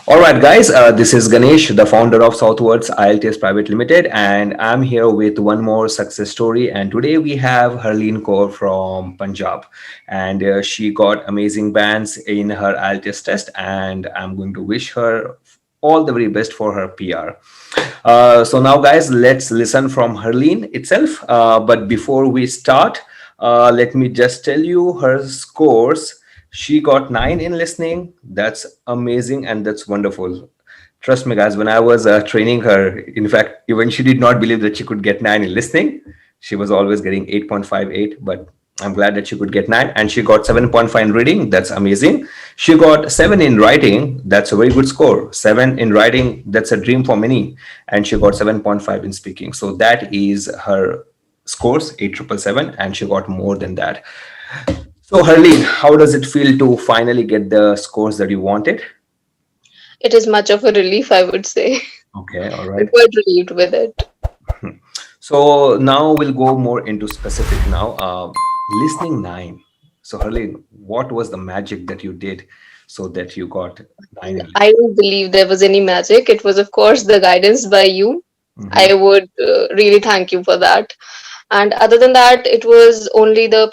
All right, guys, this is Ganesh, the founder of Southwards IELTS Private Limited, and I'm here with one more success story. And today we have Harleen Kaur from Punjab, and she got amazing bands in her IELTS test, and I'm going to wish her all the very best for her PR. So now, guys, let's listen from Harleen itself. But before we start, let me just tell you her scores. She got 9 in listening. That's amazing and that's wonderful. Trust me, guys, when I was training her, in fact, even she did not believe that she could get 9 in listening. She was always getting 8.58, but I'm glad that she could get 9, and she got 7.5 in reading. That's amazing. She got 7 in writing. That's a very good score. 7 in writing, that's a dream for many. And she got 7.5 in speaking. So that is her scores, 8,777, and she got more than that. So, Harleen, how does it feel to finally get the scores that you wanted? It is much of a relief, I would say. Okay, all I'm right. quite relieved with it. So now we'll go more into specific now. Listening 9. So, Harleen, what was the magic that you did so that you got 9 in I don't believe there was any magic. It was, of course, the guidance by you. listening? I would really thank you for that. And other than that, it was only the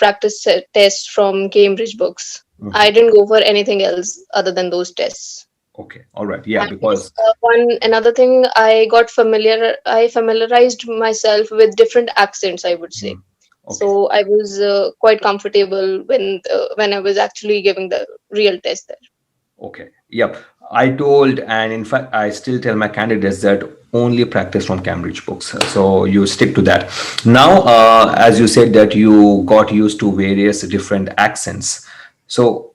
test from Cambridge books. I didn't go for anything else other than those tests. Okay, all right. Yeah, And yes, because one another thing, I familiarized myself with different accents, I would say. okay, So I was quite comfortable when I was actually giving the real test there. okay. Yep. I told, and in fact, I still tell my candidates that only practice from Cambridge books. So you stick to that. Now, as you said that you got used to various different accents. So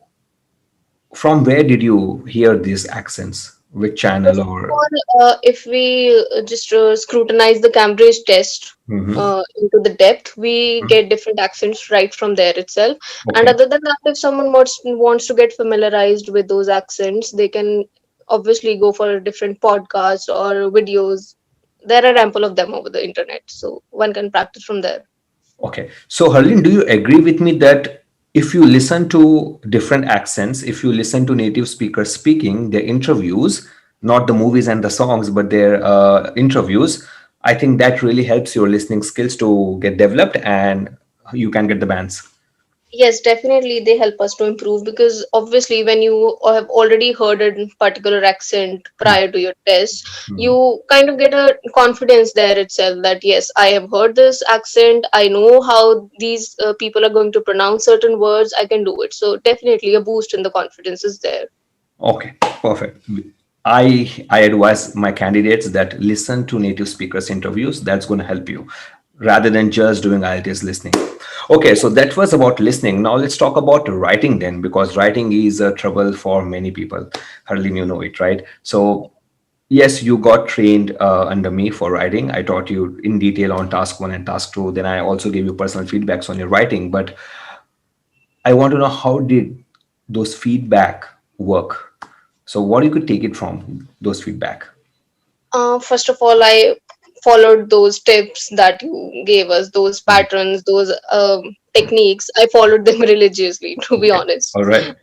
from where did you hear these accents? Which channel First of or? all, if we just scrutinize the Cambridge test Mhm. into the depth, we get different accents right from there itself. And Okay. other than that, if someone wants to get familiarized with those accents, they can obviously go for different podcasts or videos. There are ample of them over the internet, so one can practice from there. Okay. So, Harleen, do you agree with me that if you listen to different accents, if you listen to native speakers speaking, their interviews, not the movies and the songs, but their interviews, I think that really helps your listening skills to get developed and you can get the bands. Yes, definitely they help us to improve because obviously when you have already heard a particular accent prior to your test, you kind of get a confidence there itself that yes, I have heard this accent, I know how these people are going to pronounce certain words, I can do it. So definitely a boost in the confidence is there. Okay, perfect. I advise my candidates that listen to native speakers interviews. That's going to help you rather than just doing IELTS listening. Okay, so that was about listening. Now let's talk about writing then, because writing is a trouble for many people. Harleen, you know it, right? So yes, you got trained under me for writing. I taught you in detail on task 1 and task 2. Then I also gave you personal feedbacks on your writing. But I want to know, how did those feedback work? So what you could take it from those feedback? First of all, I followed those tips that you gave us, those patterns, those techniques. I followed them religiously, to be Okay. honest. All right.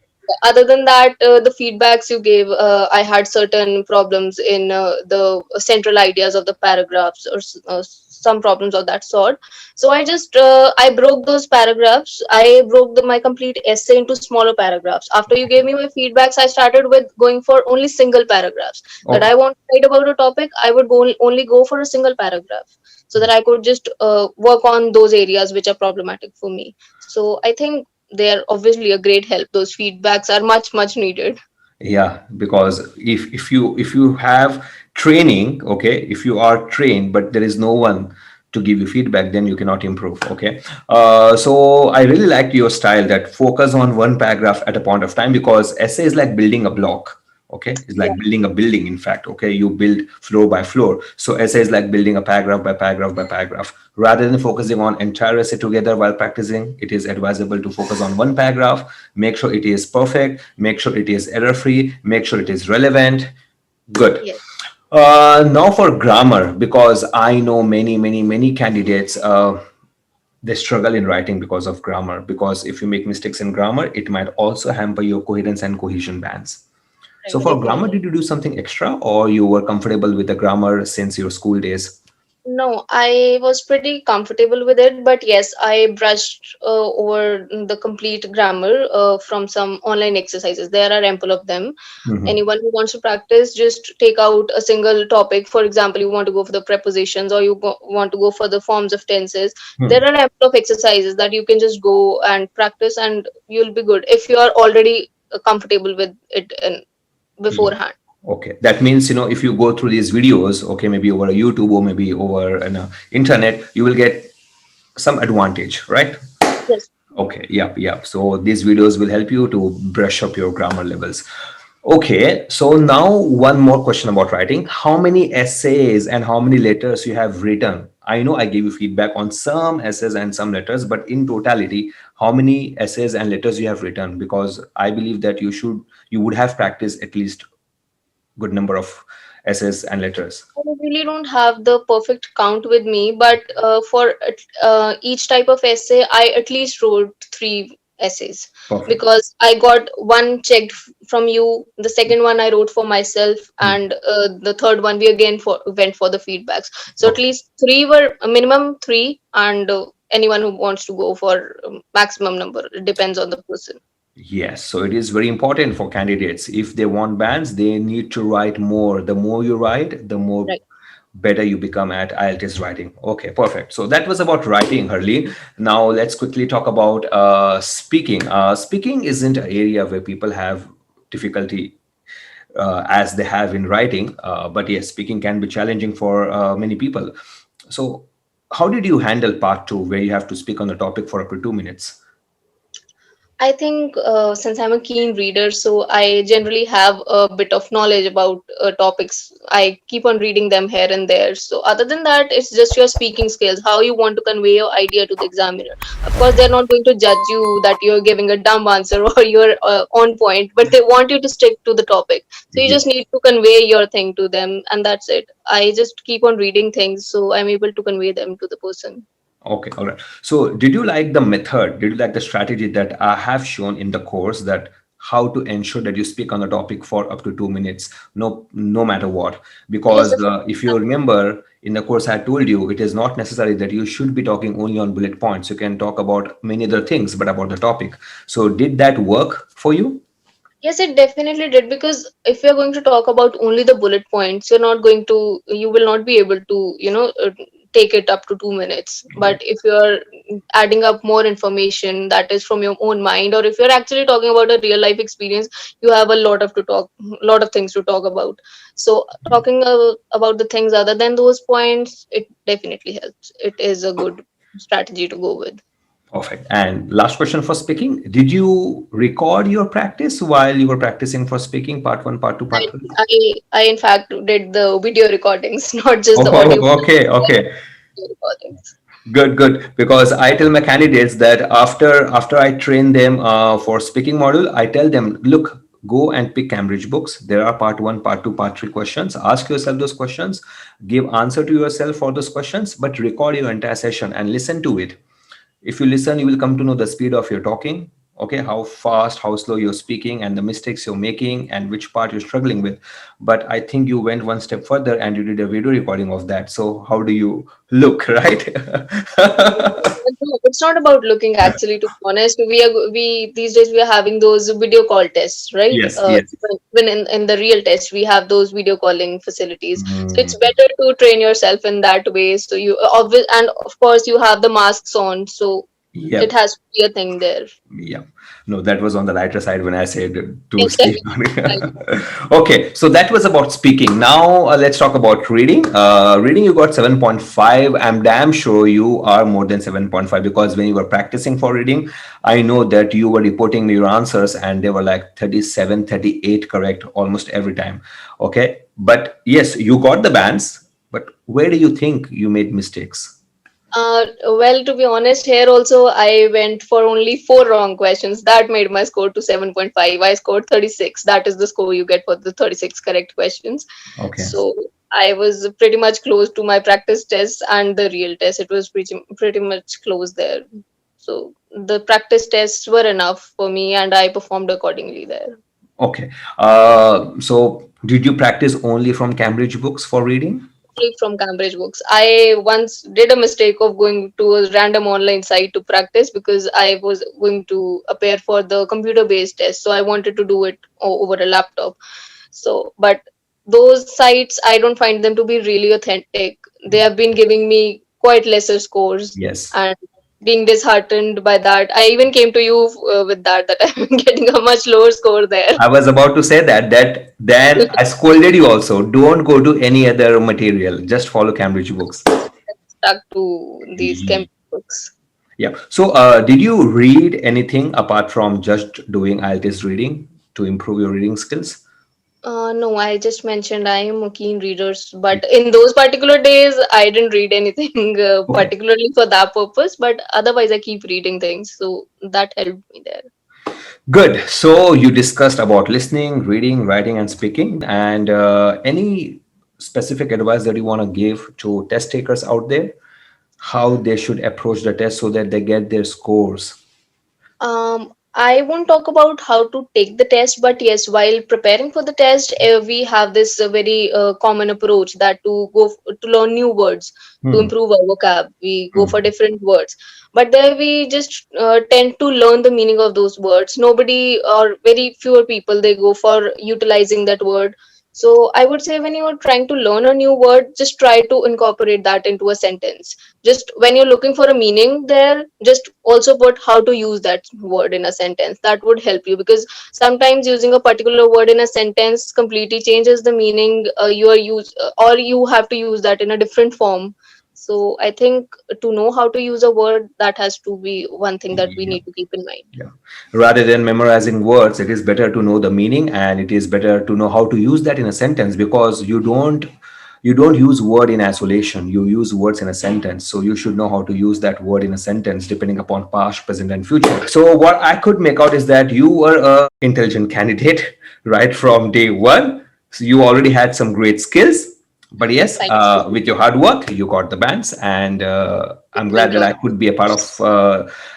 Other than that, the feedbacks you gave, I had certain problems in the central ideas of the paragraphs or some problems of that sort. So I broke those paragraphs. I broke my complete essay into smaller paragraphs. After you gave me my feedbacks, I started with going for only single paragraphs. That Okay. I want to write about a topic, I would only go for a single paragraph so that I could just work on those areas which are problematic for me. So I think they are obviously a great help. Those feedbacks are much needed. Yeah, because if you have training, okay, if you are trained, but there is no one to give you feedback, then you cannot improve. Okay. So I really liked your style that focus on one paragraph at a point of time, because essay is like building a block. Okay, it's Yeah. like building a building. In fact, okay, you build floor by floor. So essay is like building a paragraph by paragraph by paragraph. Rather than focusing on entire essay together while practicing, it is advisable to focus on one paragraph. Make sure it is perfect. Make sure it is error free. Make sure it is relevant. Good. Yes. Now for grammar, because I know many candidates. They struggle in writing because of grammar. Because if you make mistakes in grammar, it might also hamper your coherence and cohesion bands. So for grammar, Definitely. did you do something extra, or you were comfortable with the grammar since your school days? No, I was pretty comfortable with it, but yes, I brushed over the complete grammar from some online exercises. There are ample of them. Hmm. Anyone who wants to practice, just take out a single topic. For example, you want to go for the prepositions, or want to go for the forms of tenses. Hmm. There are ample of exercises that you can just go and practice, and you'll be good if you are already comfortable with it Yeah. beforehand. Okay, that means if you go through these videos, okay, maybe over YouTube or maybe over internet, you will get some advantage, right? Yes. Okay, yeah, yeah. So these videos will help you to brush up your grammar levels. Okay, so now one more question about writing. How many essays and how many letters you have written? I know I gave you feedback on some essays and some letters, but in totality, how many essays and letters you have written? Because I believe that you would have practiced at least good number of essays and letters. I really don't have the perfect count with me, but for each type of essay, I at least wrote three essays Perfect. because I got one checked from you, the second one I wrote for myself, Hmm. and the third one we again went for the feedbacks. So at Okay. least three were a minimum three, and anyone who wants to go for maximum number, it depends on the person. Yes, so it is very important for candidates. If they want bands, they need to write more. The more you write, the more Right. better you become at IELTS writing. Okay, perfect. So that was about writing, Harleen. Now let's quickly talk about speaking. Speaking isn't an area where people have difficulty as they have in writing, but yes, speaking can be challenging for many people. So, how did you handle part two, where you have to speak on the topic for up to 2 minutes? I think since I'm a keen reader, so I generally have a bit of knowledge about topics. I keep on reading them here and there. So, other than that, it's just your speaking skills, how you want to convey your idea to the examiner. Of course, they're not going to judge you that you're giving a dumb answer or you're on point, but they want you to stick to the topic. So, you Yeah. just need to convey your thing to them, and that's it. I just keep on reading things, so I'm able to convey them to the person. Okay, all right. So, did you like the method? Did you like the strategy that I have shown in the course, that how to ensure that you speak on the topic for up to 2 minutes, no matter what? Yes, Because if you remember in the course, I told you it is not necessary that you should be talking only on bullet points. You can talk about many other things, but about the topic. So, did that work for you? Yes, it definitely did because if you're going to talk about only the bullet points, you will not be able to, take it up to 2 minutes. Yeah. But if you're adding up more information that is from your own mind, or if you're actually talking about a real life experience, you have lot of things to talk about. So talking about the things other than those points, it definitely helps. It is a good strategy to go with. Perfect. And last question for speaking. Did you record your practice while you were practicing for speaking, part one, part two, I, part three? I in fact did the video recordings, not just the audio. Oh, okay, okay. Recordings. Good, good. Because I tell my candidates that after I train them for speaking model, I tell them, look, go and pick Cambridge books. There are part one, part two, part three questions. Ask yourself those questions, give answer to yourself for those questions, but record your entire session and listen to it. If you listen, you will come to know the speed of your talking, okay, how fast, how slow you're speaking, and the mistakes you're making, and which part you're struggling with. But I think you went one step further and you did a video recording of that. So how do you look, right? No, it's not about looking actually, to be honest. We these days we are having those video call tests, right? Yes, yes. When in the real test we have those video calling facilities. So it's Mm, better to train yourself in that way. So you obvious and of course you have the masks on, so it yep. has to be a thing there. Yeah. No, that was on the lighter side when I said to Yes, speak. definitely. Right. Okay, so that was about speaking. Now let's talk about reading. Reading, you got 7.5. I'm damn sure you are more than 7.5, because when you were practicing for reading, I know that you were reporting your answers and they were like 37, 38 correct almost every time. Okay, but yes, you got the bands, but where do you think you made mistakes? Well, to be honest, here also I went for only four wrong questions. That made my score to 7.5. I scored 36. That is the score you get for the 36 correct questions. Okay. So I was pretty much close to my practice test and the real test. It was pretty much close there. So the practice tests were enough for me, and I performed accordingly there. Okay. So did you practice only from Cambridge books for reading? Only from Cambridge books. I once did a mistake of going to a random online site to practice because I was going to appear for the computer based test. So I wanted to do it over a laptop. So, but those sites, I don't find them to be really authentic. They have been giving me quite lesser scores, Yes. and being disheartened by that, I even came to you with that I'm getting a much lower score there. I was about to say that then I scolded you also. Don't go to any other material. Just follow Cambridge books. Stuck to these chemical books. Yeah. So, did you read anything apart from just doing IELTS reading to improve your reading skills? No, I just mentioned I am a keen reader, but in those particular days, I didn't read anything Okay. particularly for that purpose. But otherwise, I keep reading things, so that helped me there. Good. So, you discussed about listening, reading, writing, and speaking. And any specific advice that you want to give to test takers out there? How they should approach the test so that they get their scores? I won't talk about how to take the test, but yes, while preparing for the test, we have this very common approach that to learn new words to Hmm. improve our vocab. We go for Hmm. different words, but there we just tend to learn the meaning of those words. Nobody or very fewer people they go for utilizing that word. So I would say when you are trying to learn a new word, just try to incorporate that into a sentence. Just when you're looking for a meaning there, just also put how to use that word in a sentence. That would help you, because sometimes using a particular word in a sentence completely changes the meaning you are use or you have to use that in a different form. So I think to know how to use a word, that has to be one thing that we Yeah. need to keep in mind. Yeah. Rather than memorizing words, it is better to know the meaning, and it is better to know how to use that in a sentence, because you don't use word in isolation. You use words in a sentence. So you should know how to use that word in a sentence depending upon past, present, and future. So what I could make out is that you were a intelligent candidate right from day one. So you already had some great skills. But yes, Thank you. with your hard work, you got the bands, and I'm It's been glad that glad. I could be a part of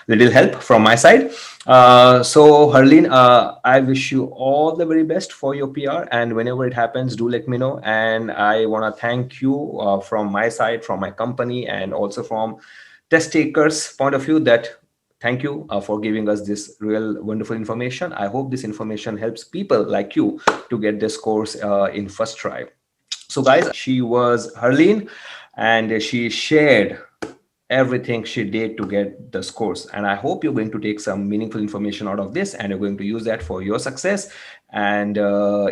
little help from my side. So, Harleen, I wish you all the very best for your PR, and whenever it happens, do let me know. And I want to thank you from my side, from my company, and also from test takers' point of view. That thank you for giving us this real wonderful information. I hope this information helps people like you to get their scores in first try. So, guys, she was Harleen, and she shared everything she did to get the scores. And I hope you're going to take some meaningful information out of this, and you're going to use that for your success. And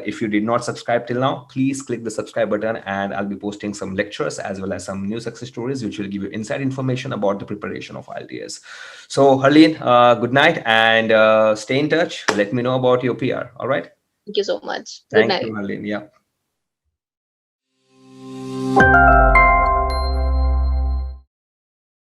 if you did not subscribe till now, please click the subscribe button, and I'll be posting some lectures as well as some new success stories, which will give you inside information about the preparation of IELTS. So, Harleen, good night, and stay in touch. Let me know about your PR. All right. Thank you so much. Good Thank you, night. Harleen. Yeah.